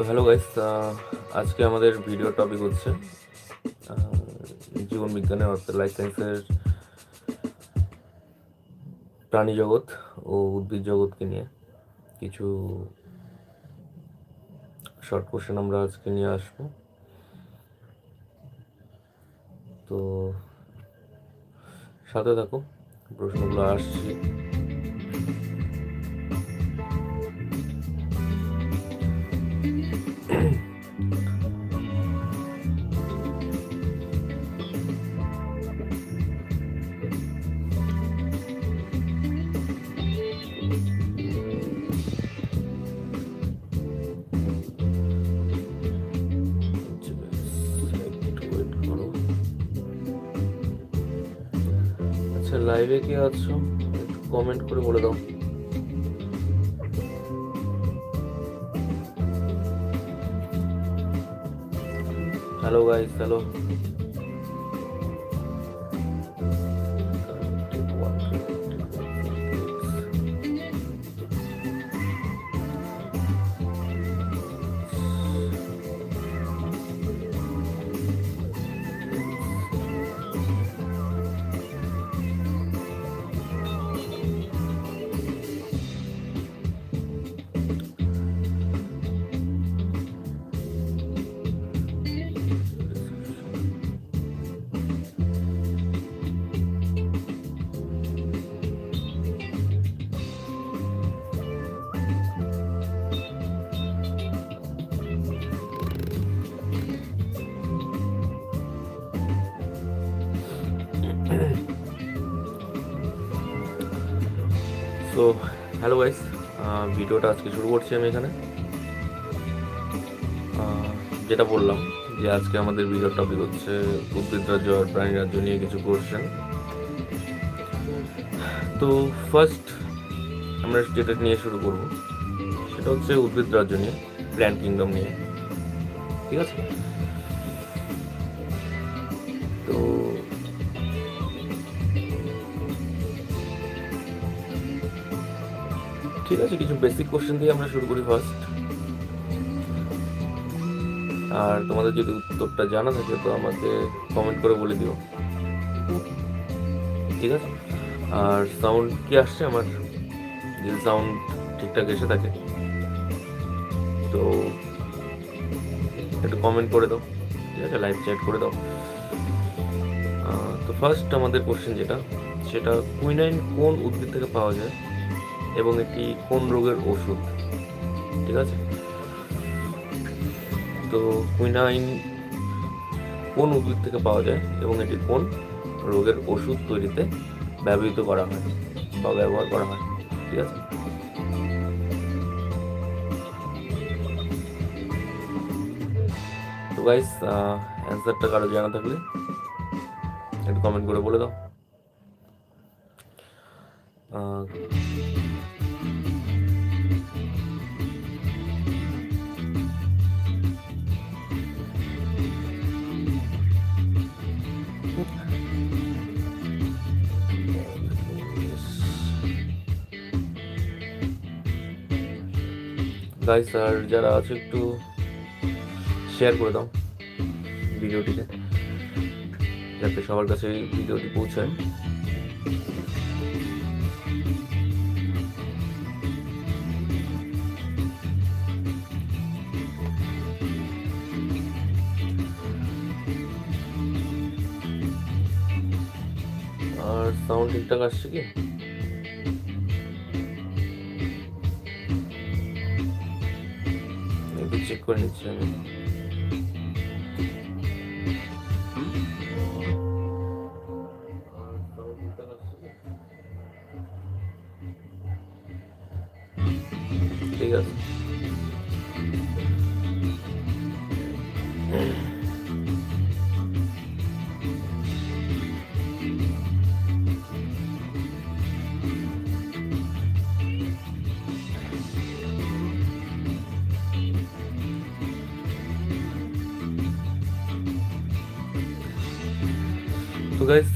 Hello guys, আজকে আমাদের video topic হচ্ছে জীবন বিজ্ঞানের অর্থাৎ লাইফ সায়েন্সের প্রাণী জগৎ ও উদ্ভিদ জগৎকে নিয়ে কিছু শর্ট কোশ্চেন আমরা আজকে নিয়ে আসবো। তো সাথে থাকো, প্রশ্নগুলো আসছে। আচ্ছা, লাইভে কে আছো একটু কমেন্ট করে বলে দাও। Hello guys, hello. So hello guys, ভিডিওটা আজকে শুরু করছি আমি এখানে। যেটা বললাম যে আজকে আমাদের ভিডিওর টপিক হচ্ছে উদ্ভিদ রাজ্য আর প্রাণী রাজ্য নিয়ে কিছু কোশ্চেন। তো ফার্স্ট আমরা যেটা নিয়ে শুরু করব সেটা হচ্ছে উদ্ভিদ রাজ্য নিয়ে, প্ল্যান্ট কিংডম নিয়ে। ঠিক আছে, তো ঠিক আছে, কিছু বেসিক কোশ্চেন দিয়ে আমরা শুরু করি ফার্স্ট। আর তোমাদের যদি উত্তরটা জানা থাকে তো আমাকে কমেন্ট করে বলে দিও, ঠিক আছে? আর সাউন্ড কি আসছে আমার? যদি সাউন্ড ঠিকঠাক এসে থাকে তো একটু কমেন্ট করে দাও, ঠিক আছে? লাইভ চ্যাট করে দাও। তো ফার্স্ট আমাদের কোশ্চেন যেটা, সেটা কুইনাইন কোন উদ্ভিদ থেকে পাওয়া যায় এবং এটি কোন রোগের ওষুধ? ঠিক আছে, তো কুইনাইন কোন উদ্ভিদ থেকে পাওয়া যায় এবং এটি কোন রোগের ওষুধ তৈরিতে ব্যবহৃত করা হয় বা ব্যবহার করা হয়? ঠিক আছে, তো গাইস অ্যান্সারটা কারো জানা থাকলে একটু কমেন্ট করে বলে দাও। গাইস আর যারা আছে একটু শেয়ার করে দাও ভিডিওটিকে, যাতে সবার কাছে ভিডিওটি পৌঁছায়। আর সাউন্ড ঠিকঠাক আসছে কি? একটু চেক করে নিচ্ছি আমি। ঠিক আছে, তো গাইস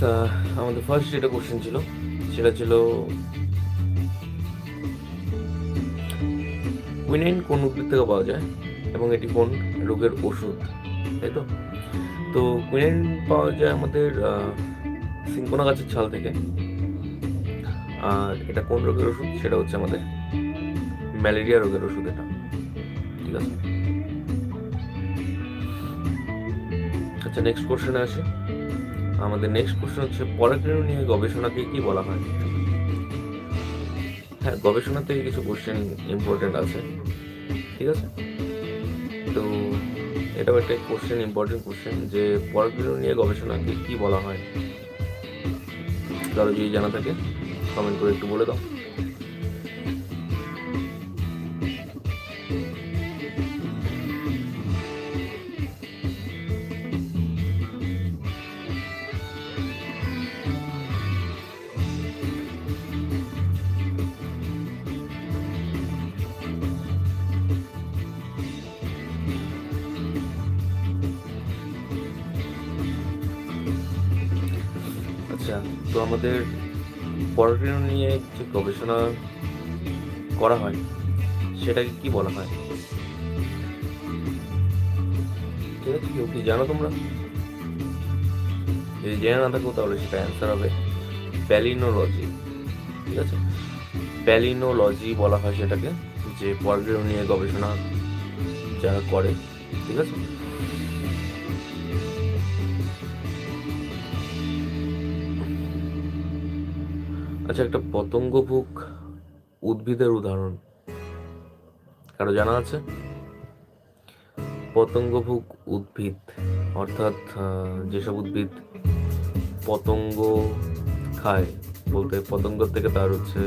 আমাদের ফার্স্ট যেটা কোশ্চেন ছিল সেটা ছিল কুইনাইন কোন উদ্ভিদ থেকে পাওয়া যায় এবং এটি কোন রোগের ওষুধ, তাই তো? তো কুইনাইন পাওয়া যায় আমাদের সিনকোনা গাছের ছাল থেকে। আর এটা কোন রোগের ওষুধ? সেটা হচ্ছে আমাদের ম্যালেরিয়া রোগের ওষুধ এটা, ঠিক আছে? আচ্ছা, নেক্সট কোশ্চেনে আসি। আমাদের নেক্সট কোশ্চেন হচ্ছে পরাগরেণু নিয়ে গবেষণাকে কি বলা হয়? হ্যাঁ, গবেষণাতে কিছু কোশ্চেন ইম্পর্টেন্ট আছে, ঠিক আছে? তো এটাও একটা কোশ্চেন, ইম্পর্টেন্ট কোশ্চেন, যে পরাগরেণু নিয়ে গবেষণাকে কি বলা হয়? কারো যদি জানা থাকে কমেন্ট করে একটু বলে দাও। আচ্ছা, তো আমাদের পরাগরেণু নিয়ে যে গবেষণা করা হয় সেটাকে কি বলা হয়? ঠিক আছে, কেউ কি জানো তোমরা? যদি জেনে না থাকো তাহলে সেটা অ্যান্সার হবে প্যালিনোলজি, ঠিক আছে? প্যালিনোলজি বলা হয় সেটাকে, যে পরাগরেণু নিয়ে গবেষণা যারা করে, ঠিক আছে? আচ্ছা, একটা পতঙ্গভুক উদ্ভিদের উদাহরণ কারো জানা আছে? পতঙ্গভুক উদ্ভিদ অর্থাৎ যেসব উদ্ভিদ পতঙ্গ খায়, বলতে পতঙ্গ থেকে তার হচ্ছে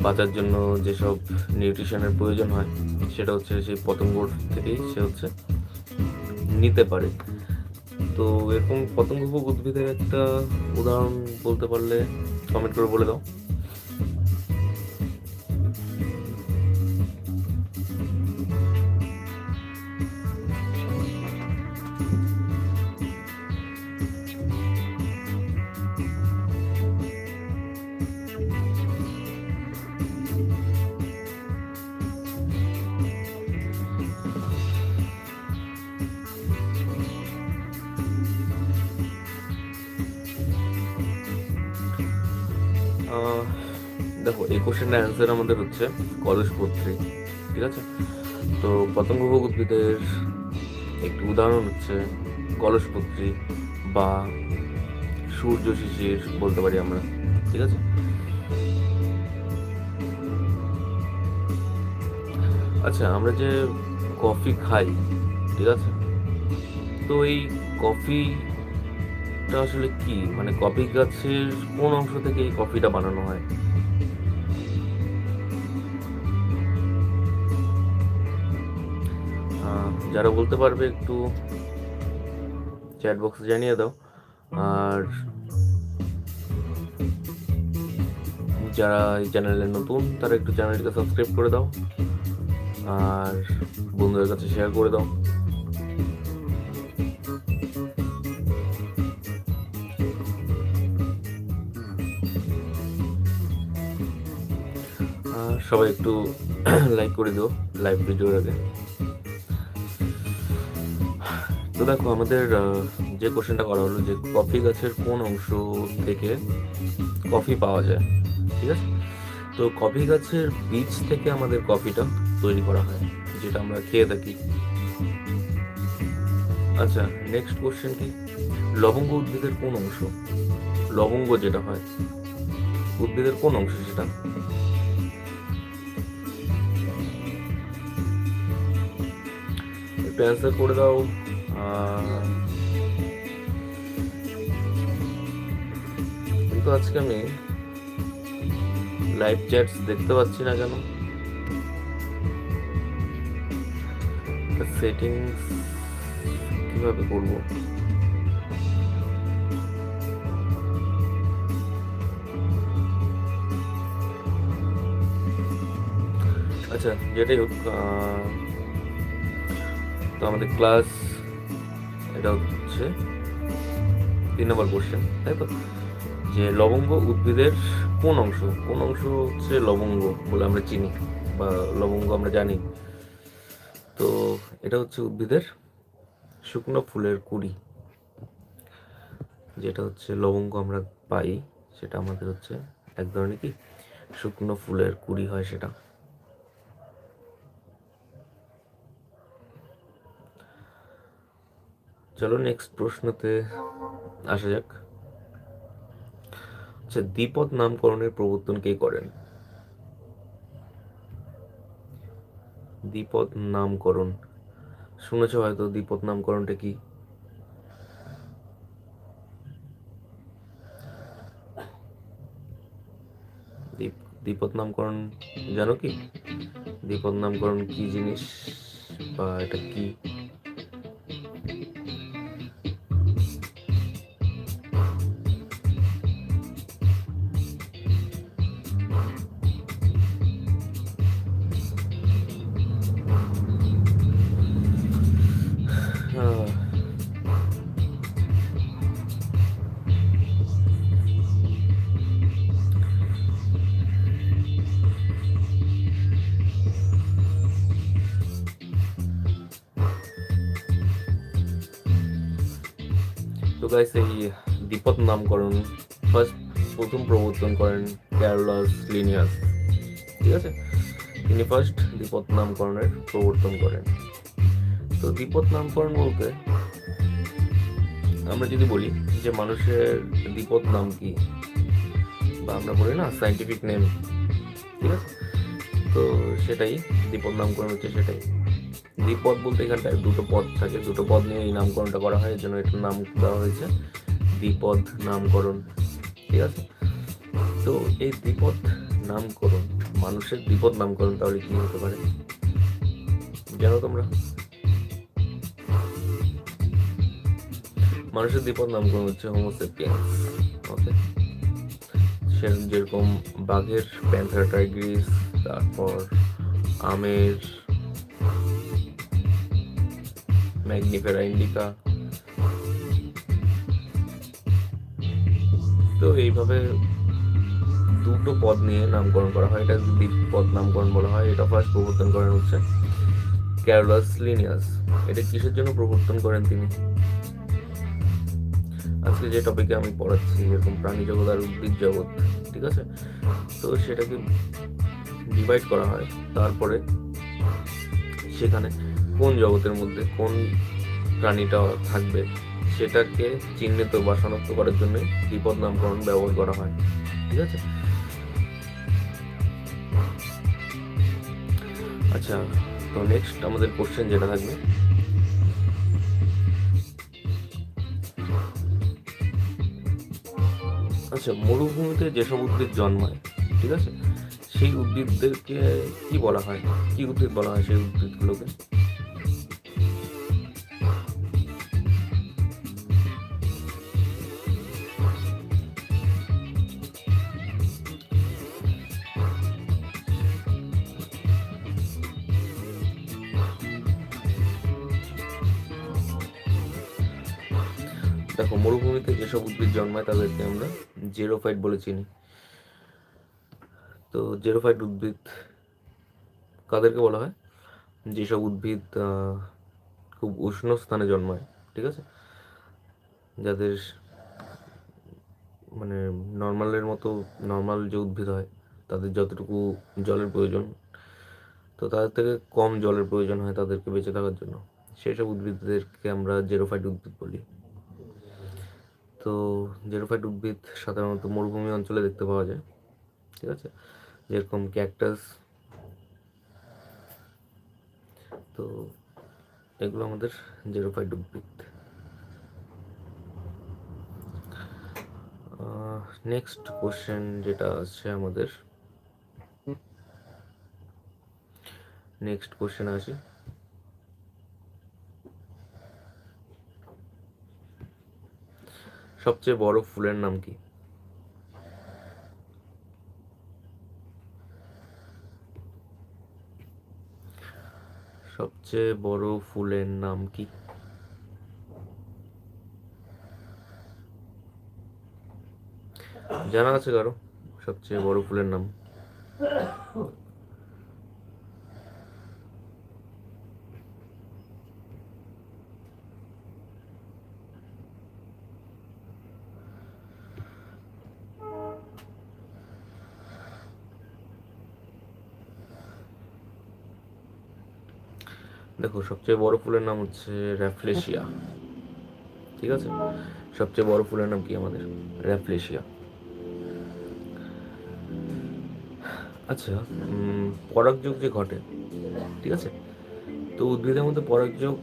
বাঁচার জন্য যেসব নিউট্রিশনের প্রয়োজন হয় সেটা হচ্ছে সেই পতঙ্গ থেকেই সে হচ্ছে নিতে পারে। তো এরকম পতঙ্গভুক উদ্ভিদের একটা উদাহরণ বলতে পারলে কমেন্ট করে বলে দাও। দেখো, এই কোশ্চেনের অ্যান্সার আমাদের হচ্ছে কলসপত্রী, ঠিক আছে? তো পতঙ্গভোগ উদ্ভিদের একটি উদাহরণ হচ্ছে কলসপত্রী বা সূর্য শিশির বলতে পারি আমরা, ঠিক আছে? আচ্ছা, আমরা যে কফি খাই, ঠিক আছে? তো এই কফিটা আসলে কি, মানে কফি গাছের কোন অংশ থেকে এই কফিটা বানানো হয়? যারা বলতে পারবে একটু চ্যাট বক্সে জানিয়ে দাও। আর যারা এই চ্যানেলে নতুন তারা একটু চ্যানেলটিকে সাবস্ক্রাইব করে দাও আর বন্ধুদের কাছে শেয়ার করে দাও। সবাই একটু লাইক করে দিও লাইভ ভিডিওর আগে। তো দেখো, আমাদের যে কোশ্চেনটা করা হলো যে কফি গাছের কোন অংশ থেকে কফি পাওয়া যায়, ঠিক আছে? তো কফি গাছের বীজ থেকে আমাদের কফিটা তৈরি করা হয়, যেটা আমরা খেয়ে থাকি। আচ্ছা, নেক্সট কোশ্চেন কি, লবঙ্গ উদ্ভিদের কোন অংশ? লবঙ্গ যেটা হয় উদ্ভিদের কোন অংশ সেটা? একটু অ্যান্সার করে দাও। কিন্তু আজকে আমি লাইভ চ্যাটস দেখতে পাচ্ছি না কেন? সেটিংস কিভাবে করবো? আচ্ছা, যেটাই হোক, তো আমাদের ক্লাস এটা হচ্ছে 3 নম্বর কোশ্চেন, তাই তো? যে লবঙ্গ উদ্ভিদের কোন অংশ হচ্ছে লবঙ্গ বলে আমরা চিনি বা লবঙ্গ আমরা জানি। তো এটা হচ্ছে উদ্ভিদের শুকনো ফুলের কুড়ি, যেটা হচ্ছে লবঙ্গ আমরা পাই, সেটা আমাদের হচ্ছে এক ধরনের কি শুকনো ফুলের কুড়ি হয় সেটা। চলো নেক্সট প্রশ্নতে আসা যাক। আচ্ছা, দ্বিপদ নামকরণের প্রবর্তন কে করেন? দ্বিপদ নামকরণ শুনেছ হয়তো, দ্বিপদ নামকরণটা কি? দ্বিপদ নামকরণ জানো কি? দ্বিপদ নামকরণ কি জিনিস বা এটা কি? তো গাইস, এই দ্বিপদ নামকরণ প্রথম প্রবর্তন করেন ক্যারোলাস লিনিয়াস, ঠিক আছে? তিনি ফার্স্ট দ্বিপদ নামকরণের প্রবর্তন করেন। তো দ্বিপদ নামকরণ বলতে আমরা যদি বলি যে মানুষের দ্বিপদ নাম কি, বা আমরা বলি না সাইন্টিফিক নেম, ঠিক আছে? তো সেটাই দ্বিপদ নামকরণ হচ্ছে সেটাই। দ্বিপদ বলতে এখানটায় দুটো পদ থাকে, দুটো পদ নিয়ে এই নামকরণটা করা হয়, এর জন্য এটার নাম দেওয়া হয়েছে দ্বিপদ নামকরণ, ঠিক আছে? তো এই দ্বিপদ নামকরণ, মানুষের দ্বিপদ নামকরণ তাহলে কি হতে পারে জানো তোমরা? মানুষের দ্বিপদ নামকরণ হচ্ছে হোমোসেপিয়েন্স, ওকে? যেরকম বাঘের প্যান্থার টাইগ্রিস, তারপর আমের ম্যাগনিফেরা ইন্ডিকা। তো এইভাবে দুটো পদ নিয়ে নামকরণ করা হয়, এটা দ্বিপদ নামকরণ বলা হয়। এটা ফার্স্ট প্রবর্তন করেন হচ্ছে ক্যারোলাস লিনিয়াস। এটা কিসের জন্য প্রবর্তন করেন তিনি? আজকে যে টপিকে আমি পড়াচ্ছি, এরকম প্রাণী জগৎ আর উদ্ভিদ জগৎ, ঠিক আছে? তো সেটাকে ডিভাইড করা হয়, তারপরে সেখানে কোন জগতের মধ্যে কোন প্রাণীটা থাকবে সেটাকে চিহ্নিত বা শনাক্ত করার জন্য দ্বিপদ নামকরণ ব্যবহার করা হয়, ঠিক আছে? আচ্ছা, তো নেক্সট আমাদের কোশ্চেন যেটা থাকবে, আচ্ছা, মরুভূমিতে যেসব উদ্ভিদ জন্মায়, ঠিক আছে, সেই উদ্ভিদদেরকে কি বলা হয়? কি উদ্ভিদ বলা হয় সেই উদ্ভিদগুলোকে? দেখো, মরুভূমিতে যেসব উদ্ভিদ জন্মায় তাদেরকে আমরা জেরোফাইট বলে চিনি। তো জেরোফাইট উদ্ভিদ কাদেরকে বলা হয়? যেসব উদ্ভিদ খুব উষ্ণ স্থানে জন্মায়, ঠিক আছে, যাদের মানে নর্মালের মতো, নর্মাল যে উদ্ভিদ হয় তাদের যতটুকু জলের প্রয়োজন, তো তাদের থেকে কম জলের প্রয়োজন হয় তাদেরকে বেঁচে থাকার জন্য, সেই সব উদ্ভিদদেরকে আমরা জেরোফাইট উদ্ভিদ বলি। তো জেরোফাইট উদ্ভিদ সাধারণত মরুভূমি অঞ্চলে দেখতে পাওয়া যায়, ঠিক আছে, যেরকম ক্যাকটাস। তো এগুলো আমাদের জেরোফাইট উদ্ভিদ। নেক্সট কোশ্চেন যেটা আছে আমাদের, নেক্সট কোশ্চেনে আসি। সবচেয়ে বড় ফুলের নাম কি? সবচেয়ে বড় ফুলের নাম কি? জানা আছে কারো সবচেয়ে বড় ফুলের নাম? দেখো, সবচেয়ে বড় ফুলের নাম হচ্ছে র্যাফলেশিয়া। ঠিক আছে, সবচেয়ে বড় ফুলের নাম কি আমাদের? র্যাফলেশিয়া। আচ্ছা, পরাগযোগ যে ঘটে, ঠিক আছে, তো উদ্ভিদের মধ্যে পরাগযোগ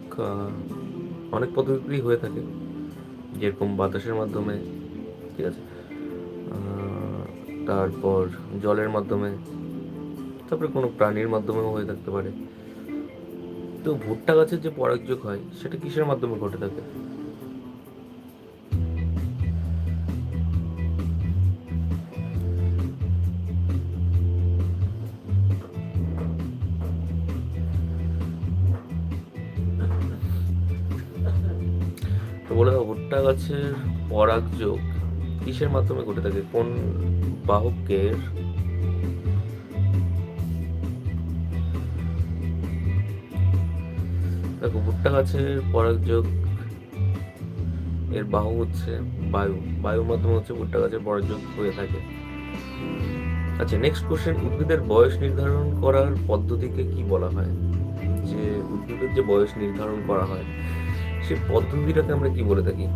অনেক পদ্ধতিতেই হয়ে থাকে, যেরকম বাতাসের মাধ্যমে, ঠিক আছে, তারপর জলের মাধ্যমে, তারপরে কোনো প্রাণীর মাধ্যমেও হয়ে থাকতে পারে। তো ভুট্টা গাছের যে পরাগযোগ হয় সেটা কিসের মাধ্যমে ঘটে থাকে? তো বলে দাও, ভুট্টা গাছের পরাগযোগ কিসের মাধ্যমে ঘটে থাকে? কোন বাহকের দেখো, ভুট্টা গাছের পরাগযোগ এর বাহক হচ্ছে বায়ু। বায়ুর মাধ্যমে হচ্ছে ভুট্টা গাছের পরাগযোগ হয়ে থাকে। আচ্ছা, নেক্সট কোশ্চেন, উদ্ভিদের বয়স নির্ধারণ করার পদ্ধতিকে কি বলা হয়? যে উদ্ভিদের যে বয়স নির্ধারণ করা হয় সেই পদ্ধতিটাকে আমরা কি বলে থাকি?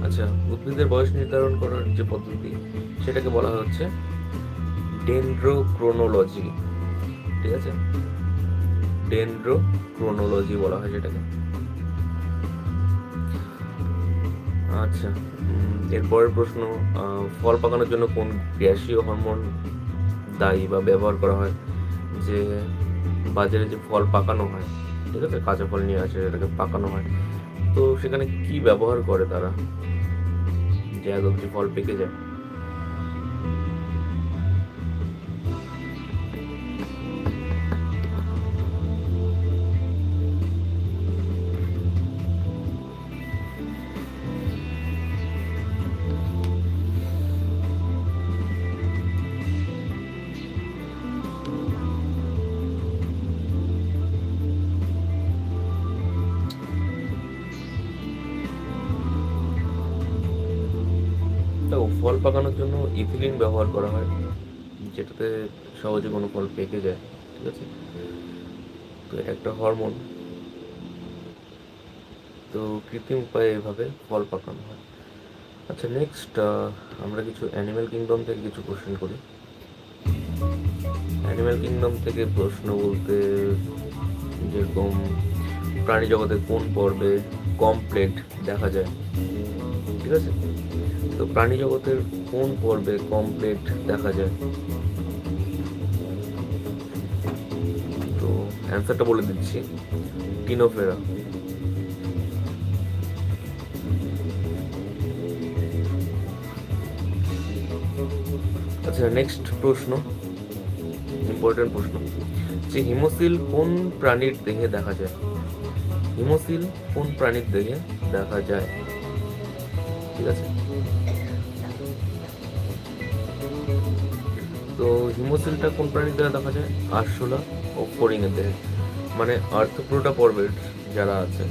আচ্ছা, উদ্ভিদের বয়স নির্ধারণ করার যে পদ্ধতি সেটাকে বলা হচ্ছে ডেনড্রোক্রোনোলজি। ঠিক আছে, ডেনড্রোক্রোনোলজি বলা হয় যেটাকে। আচ্ছা, এরপরের প্রশ্ন, ফল পাকানোর জন্য কোন গ্যাসীয় হরমোন দায়ী বা ব্যবহার করা হয়? যে বাজারে যে ফল পাকানো হয়, ঠিক আছে, কাঁচা ফল নিয়ে আসে, সেটাকে পাকানো হয়, তো সেখানে কি ব্যবহার করে তারা যে এত কিছু ফল পেকে যায়? তো ফল পাকানোর জন্য ইথিলিন ব্যবহার করা হয়, যেটাতে সহজে কোনো ফল পেকে যায়। ঠিক আছে, তো এটা একটা হরমোন। তো কৃত্রিম উপায়ে এভাবে ফল পাকানো হয়। আচ্ছা, নেক্সট আমরা কিছু অ্যানিম্যাল কিংডম থেকে কিছু কোশ্চেন করি। অ্যানিম্যাল কিংডম থেকে প্রশ্ন বলতে, যেরকম প্রাণী জগতের কোন পর্বে কমপ্লেট দেখা যায়? ঠিক আছে, তো প্রাণী জগতের কোন পর্বে কমপ্লেট দেখা যায়? তো অ্যান্সারটা বলে দিচ্ছি, টিনোফেরা। আচ্ছা, নেক্সট প্রশ্ন, ইম্পর্টেন্ট প্রশ্ন, যে হিমোসিল কোন প্রাণীর দেহে দেখা যায়? হিমোসিল কোন প্রাণীর দেহে দেখা যায়? ঠিক আছে, তো হিমোসিলটা কোন প্রাণীর দেহে দেখা যায়? আরশোলা ও ফড়িংয়ের দেহে, মানে আর্থ্রোপোডা পর্বের যারা আছে,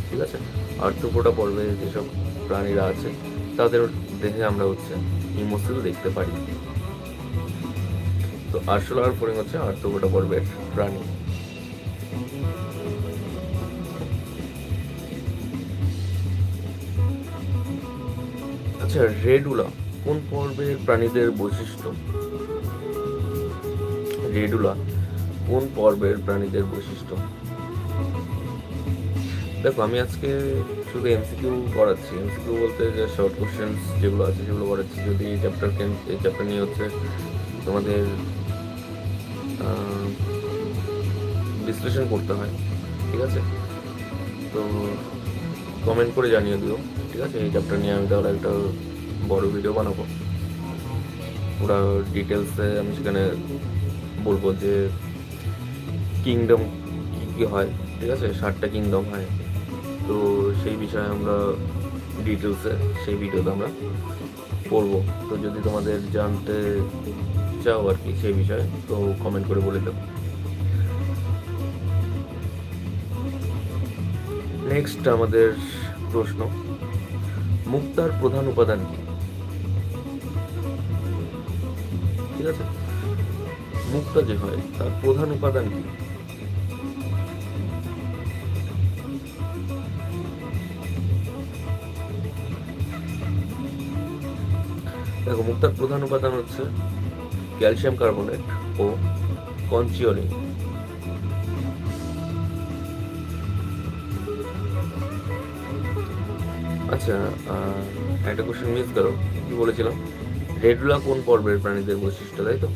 ঠিক আছে, আর্থ্রোপোডা পর্বে যেসব প্রাণীরা আছে তাদের দেহে আমরা হচ্ছে হিমোসিল দেখতে পারি। তো আরশোলা আর ফড়িং হচ্ছে আর্থ্রোপোডা পর্বের প্রাণী। আচ্ছা, রেডুলা কোন পর্বের প্রাণীদের বৈশিষ্ট্য? রেডুলা কোন পর্বের প্রাণীদের বৈশিষ্ট্য? দেখো, আমি আজকে শুধু এমসিকিউ করাচ্ছি। এমসিকিউ বলতে যে শর্ট কোশ্চেন্স যেগুলো আছে সেগুলো করাচ্ছি। যদি এই চ্যাপ্টার নিয়ে হচ্ছে তোমাদের বিশ্লেষণ করতে হয়, ঠিক আছে, তো কমেন্ট করে জানিয়ে দিও, ঠিক আছে? এই চ্যাপ্টার নিয়ে আমি তাহলে একটা বড় ভিডিও বানাবো, পুরো ডিটেলসে আমি সেখানে বলবো যে কিংডম কী কী হয়, ঠিক আছে? 7টা কিংডম হয়, তো সেই বিষয়ে আমরা ডিটেলসে সেই ভিডিওতে আমরা পড়বো। তো যদি তোমাদের জানতে চাও আর কি সেই বিষয়ে, তো কমেন্ট করে বলে দেবো। নেক্সট আমাদের প্রশ্ন, মুক্তার প্রধান উপাদান কি? ঠিক আছে, মুক্তা যে হয় তার প্রধান উপাদান কি? দেখো, মুক্তার প্রধান উপাদান হচ্ছে ক্যালসিয়াম কার্বনেট ও কনচিওলিন। আচ্ছা, একটা কোশ্চেন মিস করো, কি বলেছিলাম? রেডুলা কোন পর্বের প্রাণীদের বৈশিষ্ট্য, তাই তো?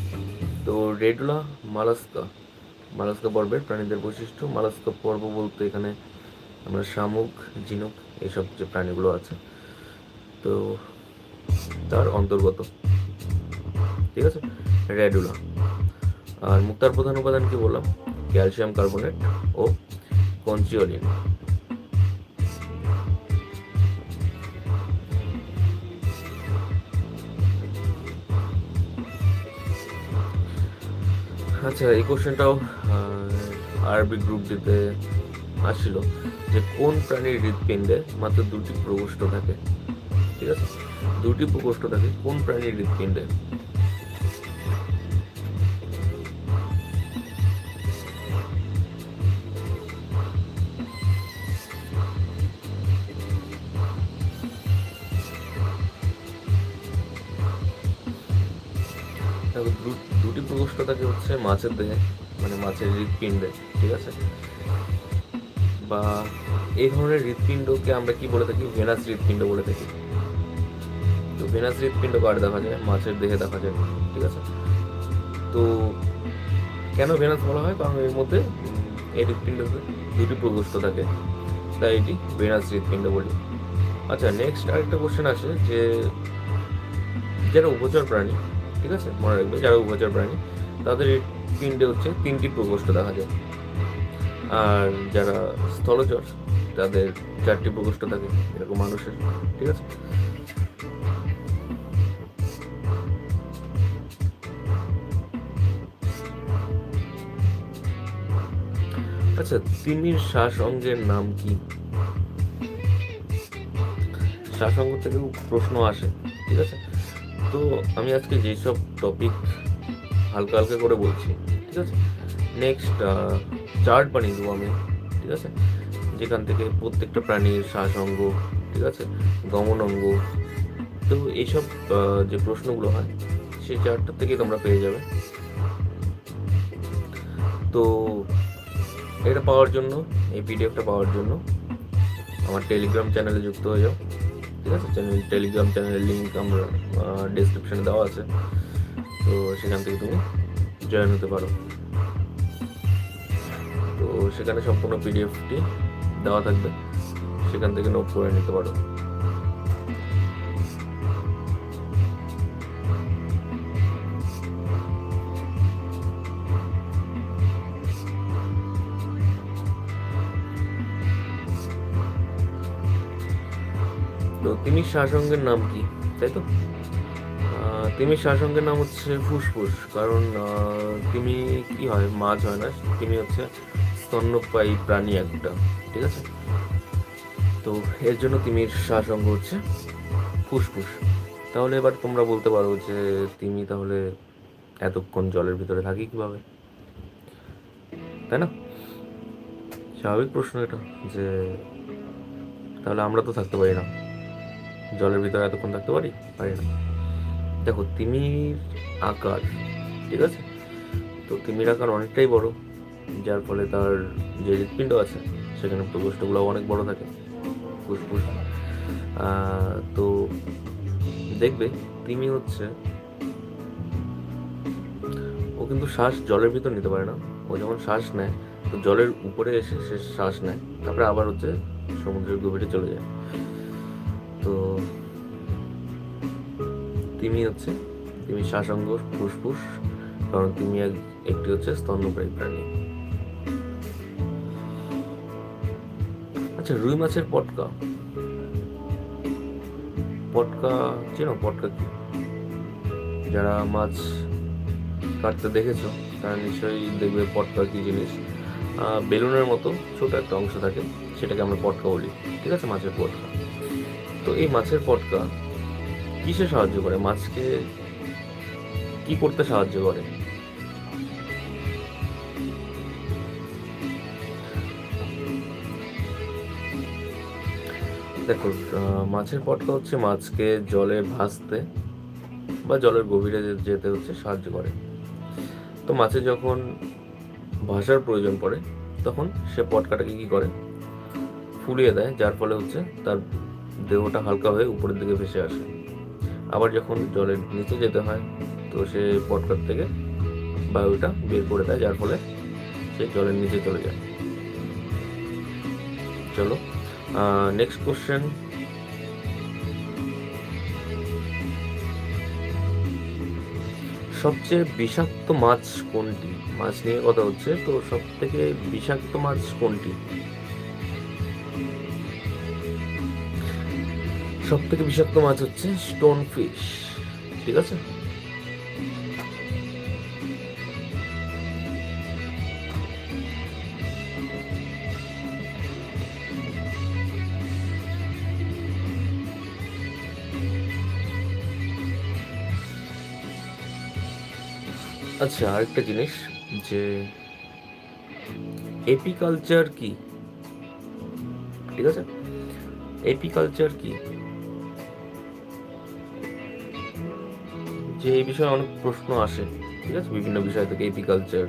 তো রেডুলা মালাস্কা পর্বের প্রাণীদের বৈশিষ্ট্য। মালাস্কা পর্ব বলতে এখানে আমরা শামুক, ঝিনুক এইসব যে প্রাণীগুলো আছে তো তার অন্তর্গত, ঠিক আছে, রেডুলা। আর মুক্তার প্রধান উপাদান কি বললাম? ক্যালসিয়াম কার্বনেট ও কনচিওলিন। আচ্ছা, এই কোশ্চেনটাও আরবি গ্রুপ দিতে আসছিল যে কোন প্রাণীর হৃৎপিণ্ডে মাত্র 2টি প্রকোষ্ঠ থাকে, ঠিক আছে? 2টি প্রকোষ্ঠ থাকে কোন প্রাণীর হৃৎপিণ্ডে? দেখো, 2টি প্রকোষ্ঠ থাকে হচ্ছে মাছের দেহে, মানে মাছের হৃৎপিণ্ডে, ঠিক আছে? বা এই ধরনের হৃৎপিণ্ডকে আমরা কি বলে থাকি? ভেনাস হৃৎপিণ্ড বলে থাকি। তো ভেনাস হৃৎপিণ্ড কার দেখা যায়? মাছের দেহে দেখা যায়, ঠিক আছে? তো কেন ভেনাস বলা হয়? কারণ এর মধ্যে এই হৃৎপিণ্ডতে 2টি প্রকোষ্ঠ থাকে, তাই এটি ভেনাস হৃৎপিণ্ড বলি। আচ্ছা, নেক্সট আরেকটা কোশ্চেন আসে যে যারা উভচর প্রাণী, ঠিক আছে, মনে রাখবে, যারা উভচর প্রাণী তাদের হৃৎপিণ্ডে হচ্ছে 3টি প্রকোষ্ঠ দেখা যায়, আর যারা স্থলচর তাদের 4টি প্রকোষ্ঠ থাকে, এরকম মানুষের, ঠিক আছে? আচ্ছা, তিমির শ্বাস অঙ্গের নাম কি? শ্বাস অঙ্গ থেকেও প্রশ্ন আসে, ঠিক আছে? তো আমি আজকে যেসব টপিক হালকা হালকা করে বলছি, ঠিক আছে, নেক্সট চার্ট বানিয়ে দেবো আমি, ঠিক আছে, যেখান থেকে প্রত্যেকটা প্রাণীর শ্বাস অঙ্গ, ঠিক আছে, গমন অঙ্গ, তো এইসব যে প্রশ্নগুলো হয় সেই চার্টটা থেকে তোমরা পেয়ে যাবে। তো এটা পাওয়ার জন্য, এই পিডিএফটা পাওয়ার জন্য আমার টেলিগ্রাম চ্যানেলে যুক্ত হয়ে যাও, ঠিক আছে? টেলিগ্রাম চ্যানেলের লিঙ্ক আমরা ডেসক্রিপশনে দেওয়া আছে, তো সেখান থেকে তুমি জয়েন হতে পারো। তো সেখানে সম্পূর্ণ পিডিএফটি দেওয়া থাকবে, সেখান থেকে নোট করে নিতে পারো। তো তিমির শ্বাসঙ্গের নাম কি, তাই তো? তিমির শ্বাসঙ্গের নাম হচ্ছে ফুসফুস, কারণ তিমি কি হয়? মাছ হয় না, তিমি হচ্ছে স্তন্যপায়ী প্রাণী একটা, ঠিক আছে? তো এর জন্য তিমির শ্বাসঙ্গ হচ্ছে ফুসফুস। তাহলে এবার তোমরা বলতে পারো যে তিমি তাহলে এতক্ষণ জলের ভিতরে থাকি কিভাবে, তাই না? স্বাভাবিক প্রশ্ন এটা, যে তাহলে আমরা তো থাকতে পারি না, জলের ভিতরে এতক্ষণ থাকতে পারি না। দেখো, তিমির আকার, ঠিক আছে, তো তিমির আকার অনেকটাই বড়, যার ফলে তার যে হৃৎপিণ্ড আছে সেখানে প্রকোষ্ঠগুলো অনেক বড় থাকে, ফুসফুস। তো দেখবে তিমি হচ্ছে, ও কিন্তু শ্বাস জলের ভিতর নিতে পারে না, ও ও যখন শ্বাস নেয় তো জলের উপরে এসে সে শ্বাস নেয়, তারপরে আবার হচ্ছে সমুদ্রের গভীরে চলে যায়। তো তিমি শ্বাসাঙ্গ ফুসফুস, কারণ তিমি একটি হচ্ছে স্তন্যপায়ী প্রাণী। আচ্ছা, রুই মাছের পটকা চেনো? পটকা কি? যারা মাছ কাটতে দেখেছো তারা নিশ্চয়ই দেখবে পটকা কি জিনিস। বেলুনের মতো ছোট একটা অংশ থাকে, সেটাকে আমরা পটকা বলি, ঠিক আছে, মাছের পটকা। তো এই মাছের পটকা কিসে সাহায্য করে? মাছকে কি করতে সাহায্য করে? দেখো, মাছের পটকা হচ্ছে মাছকে জলে ভাসতে বা জলের গভীরে যেতে হচ্ছে সাহায্য করে। তো মাছের যখন ভাসার প্রয়োজন পড়ে তখন সে পটকাটাকে কি করে, ফুলিয়ে দেয়, যার ফলে হচ্ছে তার দেহটা হালকা হয়ে উপরের দিকে ভেসে আসে। আবার যখন জলের নিচে যেতে হয় তো সে পটকার থেকে বায়ুটা বের করে দেয়, যার ফলে সে জলের নিচে চলে যায়। চলো, নেক্সট কোশ্চেন। সবচেয়ে বিষাক্ত মাছ কোনটি? মাছ নিয়ে কথা হচ্ছে, তো সব থেকে বিষাক্ত মাছ কোনটি? সব থেকে বিষাক্ত মাছ হচ্ছে স্টোন ফিশ, ঠিক আছে। আচ্ছা, আরেকটা জিনিস, যে এপিকালচার কি? ঠিক আছে, এপিকালচার কি? যে এই বিষয়ে অনেক প্রশ্ন আসে, ঠিক আছে, বিভিন্ন বিষয় থেকে। এপিকালচার,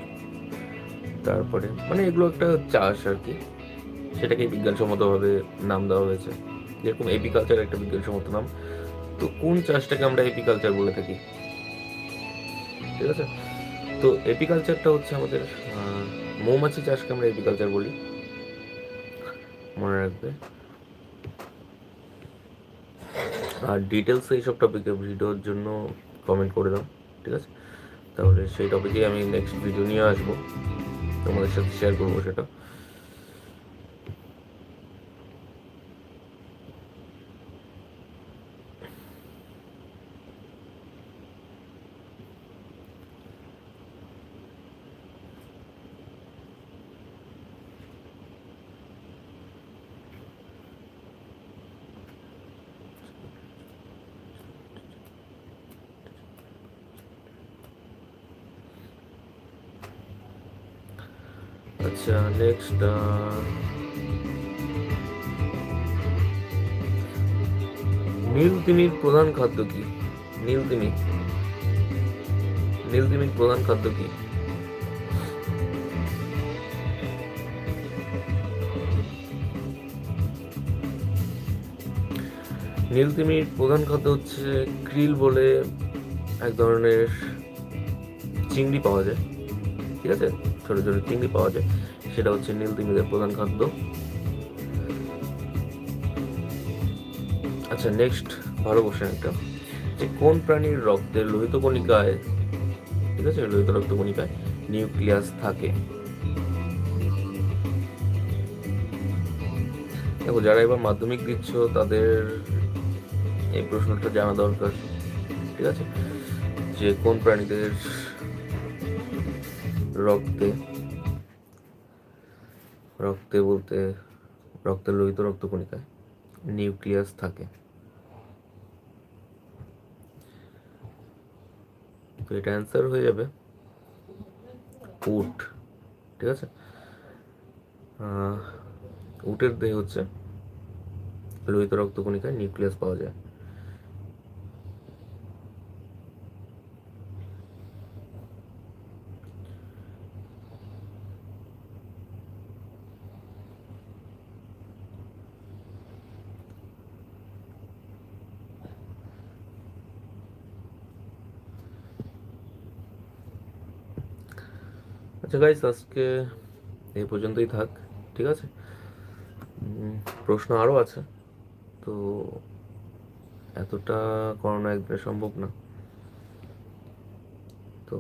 তারপরে মানে এগুলো একটা চাষ আর কি, সেটাকে বিজ্ঞানসম্মতভাবে নাম দেওয়া হয়েছে, যেরকম এপিকালচার একটা বিজ্ঞানসম্মত নাম। তো কোন চাষটাকে আমরা এপিকালচার বলে থাকি? ঠিক আছে, তো এপিকালচারটা হচ্ছে আমাদের মৌমাছি চাষকে আমরা এপিকালচার বলি, মনে রাখবে। আর ডিটেলস এইসব টপিকে ভিডিওর জন্য কমেন্ট করে দাও, ঠিক আছে, তাহলে সেই টপিকে আমি নেক্সট ভিডিও নিয়ে আসবো, তোমাদের সাথে শেয়ার করবো সেটা। আচ্ছা, নেক্সট, নীল তিমির প্রধান খাদ্য কি? নীল তিমির প্রধান খাদ্য কি? নীল তিমির প্রধান খাদ্য হচ্ছে ক্রিল বলে এক ধরনের চিংড়ি পাওয়া যায়, ঠিক আছে, ছোট ছোট চিংড়ি পাওয়া যায়, সেটা হচ্ছে নীল তিমিদের প্রধান খাদ্য। আচ্ছা, নেক্সট ভালো কোশ্চেন একটা, যে কোন প্রাণীর রক্তের লোহিত কণিকায়, ঠিক আছে, লোহিত রক্ত কণিকায় নিউক্লিয়াস থাকে? দেখো, যারা এবার মাধ্যমিক দিচ্ছ তাদের এই প্রশ্নটা জানা দরকার, ঠিক আছে, যে কোন প্রাণীদের রক্তে রক্তে বলতে রক্তের লোহিত রক্ত কণিকায় নিউক্লিয়াস থাকে। তো এটা অ্যান্সার হয়ে যাবে উট, ঠিক আছে। উটের দেহে হচ্ছে লোহিত রক্ত কণিকায় নিউক্লিয়াস পাওয়া যায়। আচ্ছা গাইস, আজকে এই পর্যন্তই থাক, ঠিক আছে? প্রশ্ন আরও আছে, তো এতটা করানো একবারে সম্ভব না। তো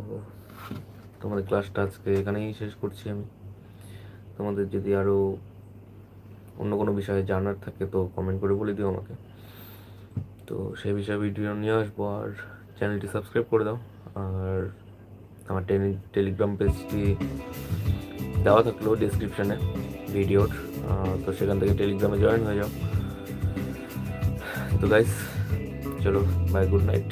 তোমাদের ক্লাসটা আজকে এখানেই শেষ করছি আমি। তোমাদের যদি আরও অন্য কোনো বিষয়ে জানার থাকে তো কমেন্ট করে বলে দিও আমাকে, তো সেই বিষয়ে ভিডিও নিয়ে আসবো। আর চ্যানেলটি সাবস্ক্রাইব করে দাও। আর আমার টেলিগ্রাম পেজটি দেওয়া থাকলো ডিসক্রিপশানে ভিডিওর, তো সেখান থেকে টেলিগ্রামে জয়েন হয়ে যাও। তো গাইস, চলো, বাই, গুড নাইট।